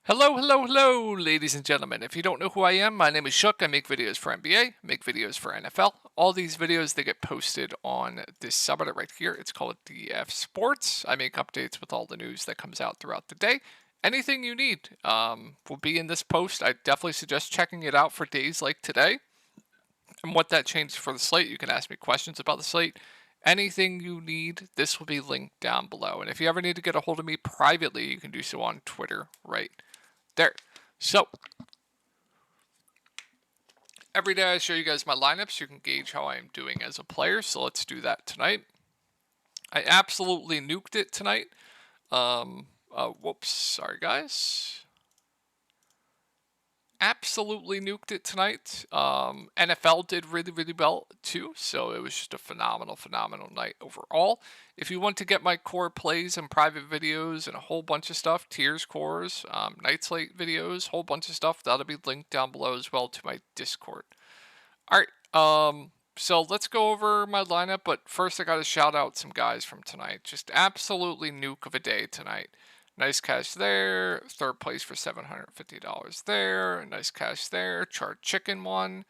Hello, hello, hello, ladies and gentlemen. If you don't know who I am, my name is Shook. I make videos for NBA, make videos for NFL. All these videos, they get posted on this subreddit right here. It's called DF Sports. I make updates with all the news that comes out throughout the day. Anything you need will be in this post. I definitely suggest checking it out for days like today. And what that changed for the slate, you can ask me questions about the slate. Anything you need, this will be linked down below. And if you ever need to get a hold of me privately, you can do so on Twitter right there. So, every day I show you guys my lineups. So you can gauge how I am doing as a player. So let's do that tonight. I absolutely nuked it tonight. Whoops, sorry guys. Absolutely nuked it tonight. NFL did really, really well too, so it was just a phenomenal night overall. If you want to get my core plays and private videos and a whole bunch of stuff, tiers cores, night slate videos, whole bunch of stuff, that'll be linked down below as well to my Discord. All right, so let's go over my lineup, but first I got to shout out some guys from tonight. Just absolutely nuke of a day tonight. Nice cash there. Third place for $750 there. Nice cash there. Charred chicken one.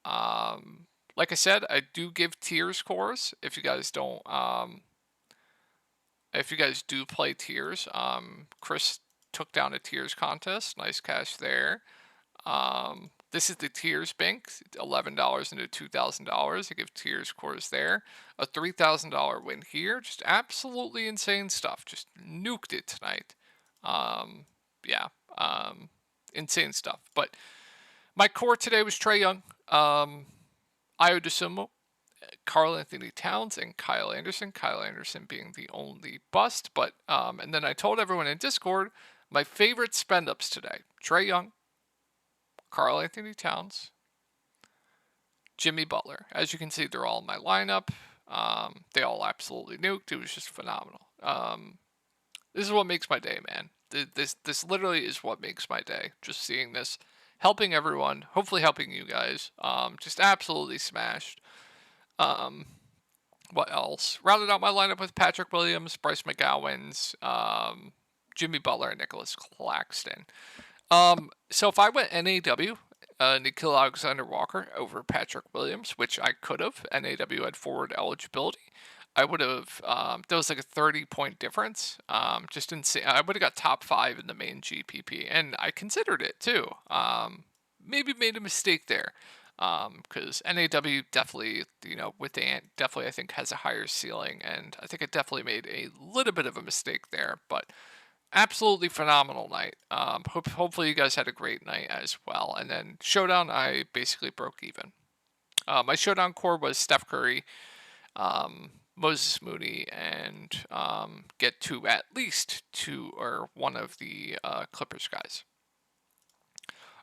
Like I said, I do give tiers cores. If you guys don't, if you guys do play tiers, Chris took down a tiers contest. Nice cash there. This is the tiers bank, $11 into $2,000. I give tiers cores there. A $3,000 win here. Just absolutely insane stuff. Just nuked it tonight. Yeah, insane stuff. But my core today was Trae Young, Ayo Dosunmu, Karl Anthony Towns, and Kyle Anderson. Kyle Anderson being the only bust. But and then I told everyone in Discord my favorite spend ups today: Trae Young, Karl Anthony Towns, Jimmy Butler. As you can see, they're all in my lineup. They all absolutely nuked. It was just phenomenal. This is what makes my day, man. This literally is what makes my day. Just seeing this, helping everyone, hopefully helping you guys. Just absolutely smashed. What else? Rounded out my lineup with Patrick Williams, Bryce McGowan's, Jimmy Butler, and Nicholas Claxton. So if I went NAW, Nikhil Alexander Walker over Patrick Williams, which I could have. NAW had forward eligibility. I would have. That was like a 30-point difference. Just insane. I would have got top 5 in the main GPP, and I considered it too. Maybe made a mistake there. Because NAW definitely, with Ant, definitely I think has a higher ceiling, and I think it definitely made a little bit of a mistake there, but absolutely phenomenal night. Hopefully you guys had a great night as well. And then Showdown, I basically broke even. My Showdown core was Steph Curry, Moses Moody, and get to at least 2 or 1 of the Clippers guys.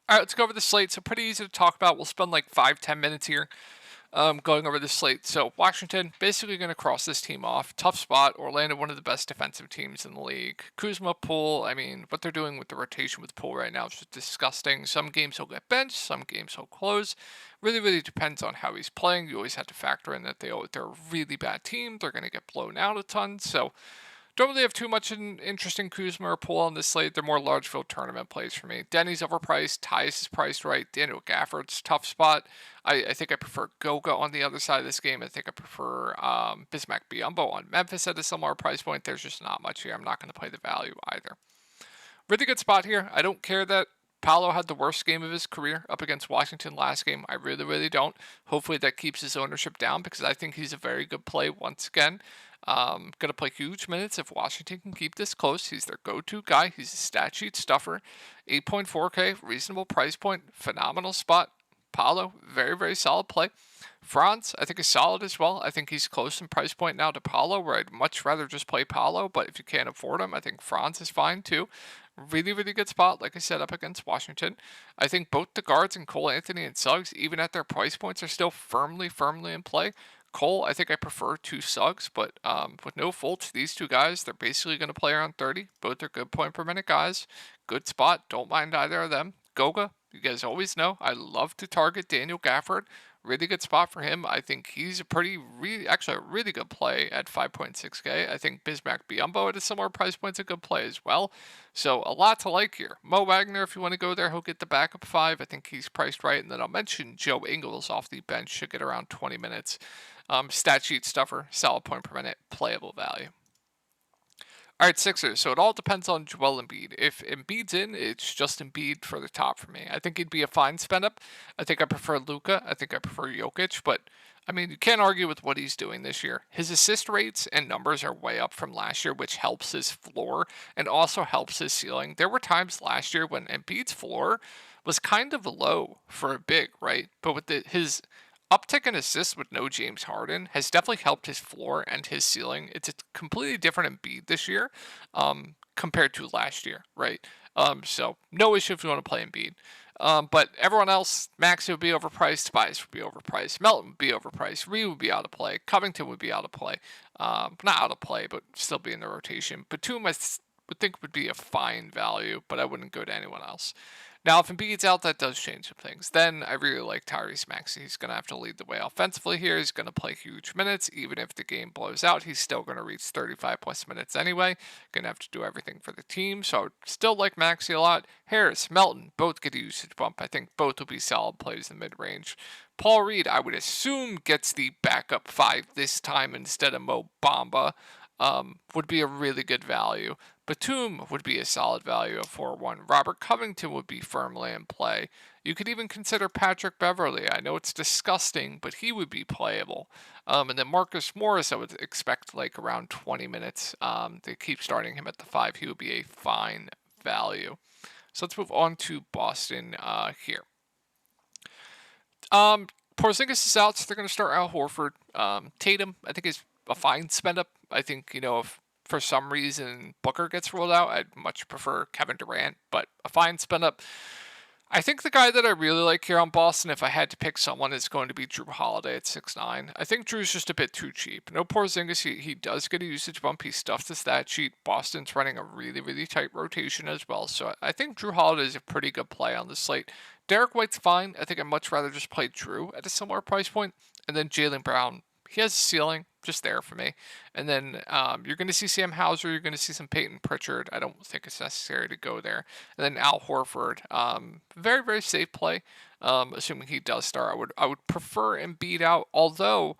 All right, let's go over the slate. So pretty easy to talk about. We'll spend like 5-10 minutes here going over the slate. So Washington basically going to cross this team off. Tough spot. Orlando, one of the best defensive teams in the league. Kuzma, Poole. I mean, what they're doing with the rotation with Poole right now is just disgusting. Some games he'll get benched. Some games he'll close. Really, really depends on how he's playing. You always have to factor in that they're a really bad team. They're going to get blown out a ton. So don't really have too much interest in Kuzma or Poole on this slate. They're more large field tournament plays for me. Denny's overpriced. Tyus is priced right. Daniel Gafford's tough spot. I think I prefer Goga on the other side of this game. I think I prefer Bismack Biyombo on Memphis at a similar price point. There's just not much here. I'm not going to play the value either. Really good spot here. I don't care that Paolo had the worst game of his career up against Washington last game. I really, really don't. Hopefully that keeps his ownership down because I think he's a very good play once again. Going to play huge minutes if Washington can keep this close. He's their go-to guy. He's a stat sheet stuffer. 8.4K, reasonable price point, phenomenal spot. Paolo, very, very solid play. Franz, I think, is solid as well. I think he's close in price point now to Paolo, where I'd much rather just play Paolo, but if you can't afford him, I think Franz is fine too. Really, really good spot, like I said, up against Washington. I think both the guards and Cole Anthony and Suggs, even at their price points, are still firmly in play. Cole, I think I prefer 2 Suggs, but with no Fultz, these 2 guys, they're basically going to play around 30. Both are good point per minute guys. Good spot. Don't mind either of them. Goga, you guys always know I love to target Daniel Gafford. really good spot for him. I think he's actually a really good play at 5.6K. I think Bismack Biyombo at a similar price point is a good play as well. So a lot to like here. Mo Wagner, if you want to go there, he'll get the backup 5. I think he's priced right. And then I'll mention Joe Ingles off the bench, should get around 20 minutes. Stat sheet stuffer, solid point per minute, playable value. All right, Sixers. So it all depends on Joel Embiid. If Embiid's in, it's just Embiid for the top for me. I think he'd be a fine spend up. I think I prefer Luka. I think I prefer Jokic. But I mean, you can't argue with what he's doing this year. His assist rates and numbers are way up from last year, which helps his floor and also helps his ceiling. There were times last year when Embiid's floor was kind of low for a big, right? But with his uptick in assists with no James Harden has definitely helped his floor and his ceiling. It's a completely different Embiid this year compared to last year, right? So no issue if you want to play Embiid. But everyone else, Maxey would be overpriced, Tobias would be overpriced, Melton would be overpriced, Reed would be out of play, Covington would be out of play. Not out of play, but still be in the rotation. Batum, I would think would be a fine value, but I wouldn't go to anyone else. Now, if Embiid's out, that does change some things. Then I really like Tyrese Maxey. He's going to have to lead the way offensively here. He's going to play huge minutes. Even if the game blows out, he's still going to reach 35 plus minutes anyway. Going to have to do everything for the team. So I would still like Maxey a lot. Harris, Melton, both get a usage bump. I think both will be solid plays in mid-range. Paul Reed, I would assume, gets the backup 5 this time instead of Mo Bamba. Would be a really good value. Batum would be a solid value of 4-1. Robert Covington would be firmly in play. You could even consider Patrick Beverley. I know it's disgusting, but he would be playable. And then Marcus Morris, I would expect like around 20 minutes. They keep starting him at the 5. He would be a fine value. So let's move on to Boston here. Porzingis is out, so they're going to start Al Horford. Tatum, I think, is a fine spend up. I think, if for some reason Booker gets ruled out, I'd much prefer Kevin Durant, but a fine spend up. I think the guy that I really like here on Boston, if I had to pick someone, is going to be Drew Holiday at 6'9". I think Drew's just a bit too cheap. No Porzingis, he does get a usage bump. He stuffed the stat sheet. Boston's running a really, really tight rotation as well. So I think Drew Holiday is a pretty good play on the slate. Derek White's fine. I think I'd much rather just play Drew at a similar price point. And then Jaylen Brown, he has a ceiling, just there for me. And then you're going to see Sam Hauser. You're going to see some Peyton Pritchard. I don't think it's necessary to go there. And then Al Horford, very, very safe play. Assuming he does start, I would prefer Embiid out, although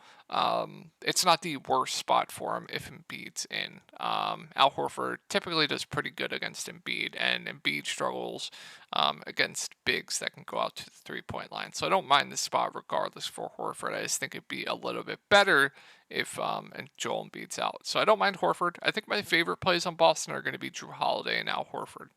it's not the worst spot for him if Embiid's in. Al Horford typically does pretty good against Embiid, and Embiid struggles against bigs that can go out to the three-point line. So I don't mind this spot regardless for Horford. I just think it'd be a little bit better if and Joel Embiid's out. So I don't mind Horford. I think my favorite plays on Boston are going to be Drew Holiday and Al Horford.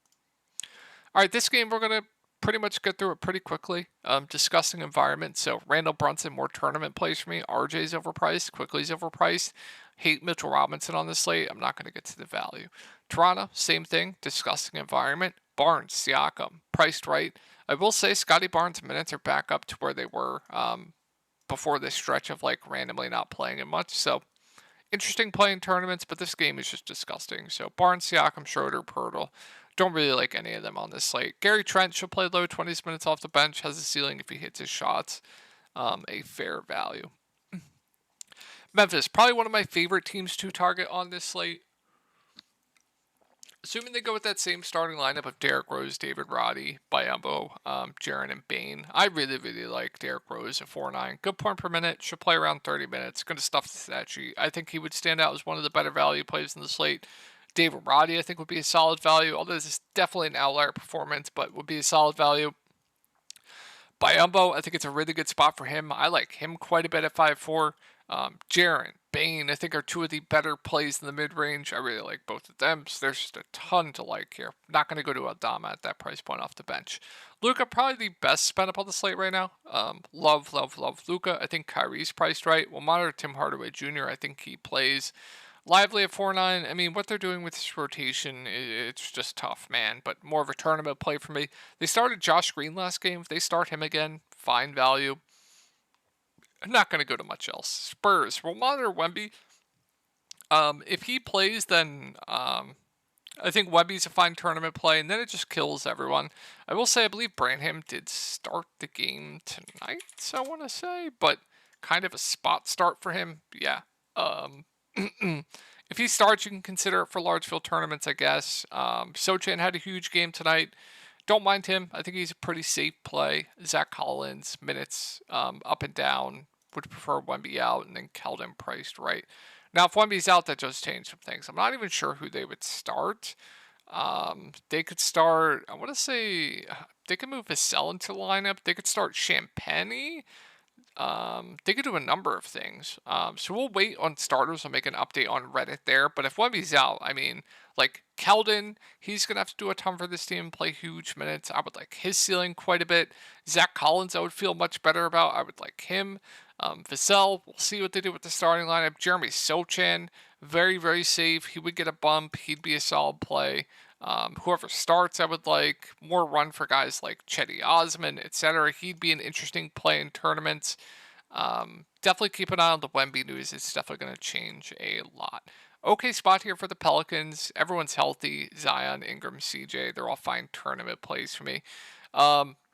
All right, this game we're going to pretty much get through it pretty quickly. Discussing environment. So Randall Brunson, more tournament plays for me. RJ's overpriced. Quickly's overpriced. Hate Mitchell Robinson on this slate. I'm not going to get to the value. Toronto, same thing. Discussing environment. Barnes, Siakam, priced right. I will say Scotty Barnes' minutes are back up to where they were before this stretch of like randomly not playing it much. So interesting play in tournaments, but this game is just disgusting. So Barnes, Siakam, Schroeder, Pirtle. Don't really like any of them on this slate. Gary Trent should play low 20 minutes off the bench. Has a ceiling if he hits his shots. A fair value. Memphis, probably one of my favorite teams to target on this slate. Assuming they go with that same starting lineup of Derrick Rose, David Roddy, Biyombo, Jaren, and Bane. I really, really like Derrick Rose at 4.9. Good point per minute. Should play around 30 minutes. Going to stuff the stat sheet. I think he would stand out as one of the better value plays in the slate. David Roddy, I think, would be a solid value, although this is definitely an outlier performance, but would be a solid value. Biyombo, I think it's a really good spot for him. I like him quite a bit at 5'4". Jaren, Bane, I think are two of the better plays in the mid-range. I really like both of them, so there's just a ton to like here. Not going to go to Aldama at that price point off the bench. Luka, probably the best spend up on the slate right now. Love Luka. I think Kyrie's priced right. We'll monitor Tim Hardaway Jr. I think he plays Lively at 4.9. I mean, what they're doing with this rotation, it's just tough, man. But more of a tournament play for me. They started Josh Green last game. If they start him again, fine value. I'm not going to go to much else. Spurs, we'll monitor Wemby. If he plays, then I think Wemby's a fine tournament play, and then it just kills everyone. I will say, I believe Branham did start the game tonight, I want to say, but kind of a spot start for him. Yeah. Um, if he starts, you can consider it for large field tournaments, I guess. Sochan had a huge game tonight. Don't mind him. I think he's a pretty safe play. Zach Collins, minutes up and down. Would prefer Wemby out, and then Keldon priced right. Now, if Wemby's out, that does change some things. I'm not even sure who they would start. They could start, I want to say, they could move Vassell into the lineup. They could start Champagne. They could do a number of things. So we'll wait on starters. I'll make an update on Reddit there. But if Wemby's out, I mean, like Keldon, he's gonna have to do a ton for this team, play huge minutes. I would like his ceiling quite a bit. Zach Collins, I would feel much better about. I would like him. Vassell, we'll see what they do with the starting lineup. Jeremy Sochan, very, very safe. He would get a bump. He'd be a solid play. Whoever starts, I would like more run for guys like Chetty Osman, etc. He'd be an interesting play in tournaments. Definitely keep an eye on the Wemby news. It's definitely going to change a lot. Okay spot here for the Pelicans. Everyone's healthy. Zion, Ingram, CJ, they're all fine tournament plays for me.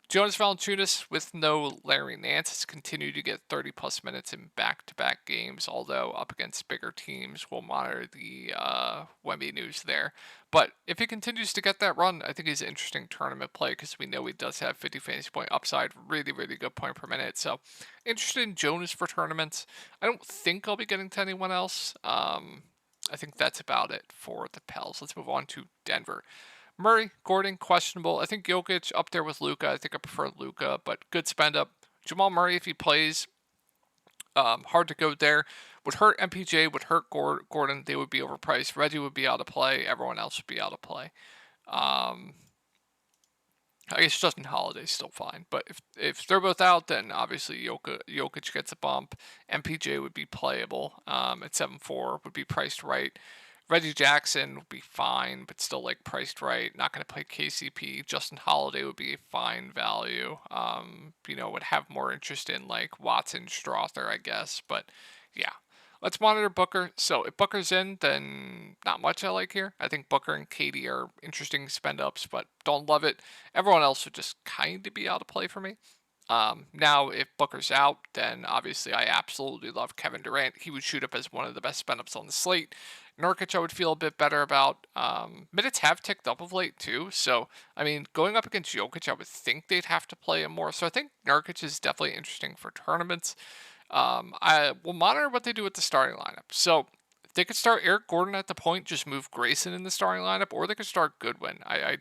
Jonas Valanciunas with no Larry Nance has continued to get 30 plus minutes in back-to-back games, although up against bigger teams. We'll monitor the Wemby news there. But if he continues to get that run, I think he's an interesting tournament play because we know he does have 50 fantasy point upside, really, really good point per minute. So interested in Jonas for tournaments. I don't think I'll be getting to anyone else. I think that's about it for the Pels. Let's move on to Denver. Murray, Gordon, questionable. I think Jokic up there with Luka. I think I prefer Luka, but good spend up. Jamal Murray, if he plays, hard to go there. Would hurt MPJ, would hurt Gordon. They would be overpriced. Reggie would be out of play. Everyone else would be out of play. I guess Justin Holiday's still fine, but if they're both out, then obviously Jokic gets a bump. MPJ would be playable at 7-4, would be priced right. Reggie Jackson would be fine, but still like priced right. Not going to play KCP. Justin Holiday would be a fine value. Would have more interest in like Watson, Strother, I guess. But yeah, let's monitor Booker. So if Booker's in, then not much I like here. I think Booker and Katie are interesting spend ups, but don't love it. Everyone else would just kind of be out of play for me. Now, if Booker's out, then obviously I absolutely love Kevin Durant. He would shoot up as one of the best spend ups on the slate. Nurkic, I would feel a bit better about. Minutes have ticked up of late too, so I mean, going up against Jokic, I would think they'd have to play him more. So I think Nurkic is definitely interesting for tournaments. I will monitor what they do with the starting lineup. So they could start Eric Gordon at the point, just move Grayson in the starting lineup, or they could start Goodwin. I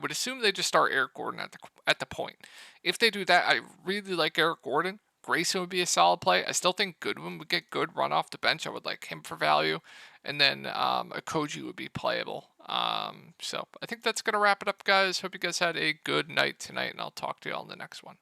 would assume they just start Eric Gordon at the point. If they do that, I really like Eric Gordon. Grayson would be a solid play. I still think Goodwin would get good run off the bench. I would like him for value. And then Okogie would be playable. So I think that's going to wrap it up, guys. Hope you guys had a good night tonight, and I'll talk to you all in the next one.